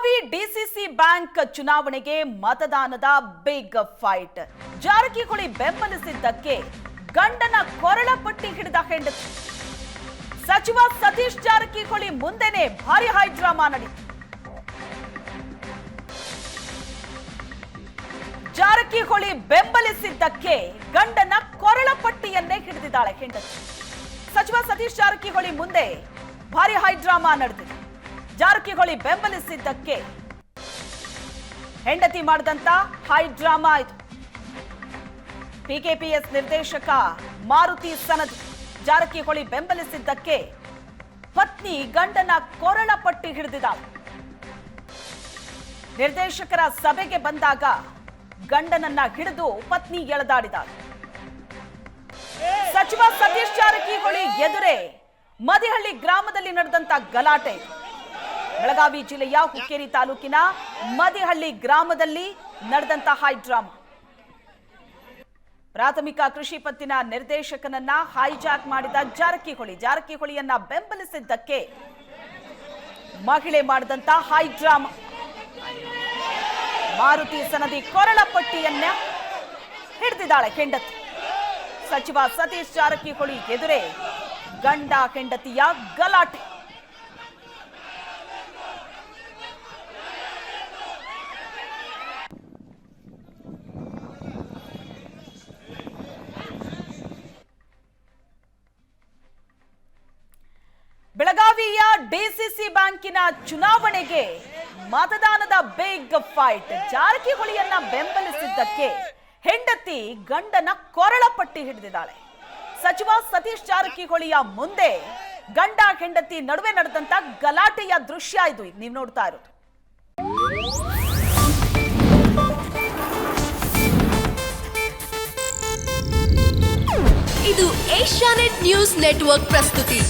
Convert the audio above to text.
Belagavi DCC bank ಚುನಾವಣೆಗೆ ಮತದಾನದ big fight. Jarkiholi ಬೆಂಬಲಿಸಿದ್ದಕ್ಕೆ ಗಂಡನ ಕೊರಳ ಪಟ್ಟಿ ಹಿಡಿದ ಹೆಂಡತಿ. ಸಚಿವ ಸತೀಶ್ ಜಾರಕಿಹೊಳಿ ಮುಂದೆನೆ ಭಾರಿ ಹೈ ಡ್ರಾಮಾ ನಡೆಯಿತು. ಜಾರಕಿಹೊಳಿ ಬೆಂಬಲಿಸಿದ್ದಕ್ಕೆ ಗಂಡನ ಕೊರಳ ಪಟ್ಟಿಯನ್ನೇ ಹಿಡಿದಿದ್ದಾಳೆ ಹೆಂಡತಿ. ಸಚಿವ ಸತೀಶ್ ಜಾರಕಿಹೊಳಿ ಮುಂದೆ ಭಾರಿ ಹೈ ಡ್ರಾಮಾ ನಡೆದಿದೆ. ಜಾರಕಿಹೊಳಿ ಬೆಂಬಲಿಸಿದ್ದಕ್ಕೆ ಹೆಂಡತಿ ಮಾಡಿದಂತ ಹೈ ಡ್ರಾಮಾ ಇದು. ಪಿಕೆಪಿಎಸ್ ನಿರ್ದೇಶಕ ಮಾರುತಿ ಸನದಿ ಜಾರಕಿಹೊಳಿ ಬೆಂಬಲಿಸಿದ್ದಕ್ಕೆ ಪತ್ನಿ ಗಂಡನ ಕೊರಳ ಪಟ್ಟಿ ಹಿಡಿದಿದ್ದಾಳೆ. ನಿರ್ದೇಶಕರ ಸಭೆಗೆ ಬಂದಾಗ ಗಂಡನನ್ನ ಹಿಡಿದು ಪತ್ನಿ ಎಳೆದಾಡಿದಾಳೆ. ಸಚಿವ ಸತೀಶ್ ಜಾರಕಿಹೊಳಿ ಎದುರೇ ಮದಿಹಳ್ಳಿ ಗ್ರಾಮದಲ್ಲಿ ನಡೆದಂತ ಗಲಾಟೆ. ಬೆಳಗಾವಿ ಜಿಲ್ಲೆಯ ಹುಕ್ಕೇರಿ ತಾಲೂಕಿನ ಮದಿಹಳ್ಳಿ ಗ್ರಾಮದಲ್ಲಿ ನಡೆದಂತ ಹೈ ಡ್ರಾಮಾ. ಪ್ರಾಥಮಿಕ ಕೃಷಿ ಪತ್ತಿನ ನಿರ್ದೇಶಕನನ್ನ ಹೈಜಾಕ್ ಮಾಡಿದ ಜಾರಕಿಹೊಳಿಯನ್ನ ಬೆಂಬಲಿಸಿದ್ದಕ್ಕೆ ಮಹಿಳೆ ಮಾಡಿದಂತ ಹೈ ಡ್ರಾಮಾ. ಮಾರುತಿ ಸನದಿ ಕೊರಳ ಪಟ್ಟಿಯನ್ನ ಹಿಡಿದಿದ್ದಾಳೆ ಹೆಂಡತಿ. ಸಚಿವ ಸತೀಶ್ ಜಾರಕಿಹೊಳಿ ಎದುರೇ ಗಂಡ ಹೆಂಡತಿಯ ಗಲಾಟೆ. ಬೆಳಗಾವಿಯ ಡಿಸಿಸಿ ಬ್ಯಾಂಕಿನ ಚುನಾವಣೆಗೆ ಮತದಾನದ ಬಿಗ್ ಫೈಟ್. ಜಾರಕಿಹೊಳಿಯನ್ನ ಬೆಂಬಲಿಸಿದ್ದಕ್ಕೆ ಹೆಂಡತಿ ಗಂಡನ ಕೊರಳ ಪಟ್ಟಿ ಹಿಡಿದಿದ್ದಾಳೆ. ಸಚಿವ ಸತೀಶ್ ಜಾರಕಿಹೊಳಿಯ ಮುಂದೆ ಗಂಡ ಹೆಂಡತಿ ನಡುವೆ ನಡೆದಂತ ಗಲಾಟೆಯ ದೃಶ್ಯ ಇದು ನೀವು ನೋಡ್ತಾ ಇರೋದು. ಇದು ಏಷ್ಯಾನೆಟ್ ನ್ಯೂಸ್ ನೆಟ್ವರ್ಕ್ ಪ್ರಸ್ತುತಿ.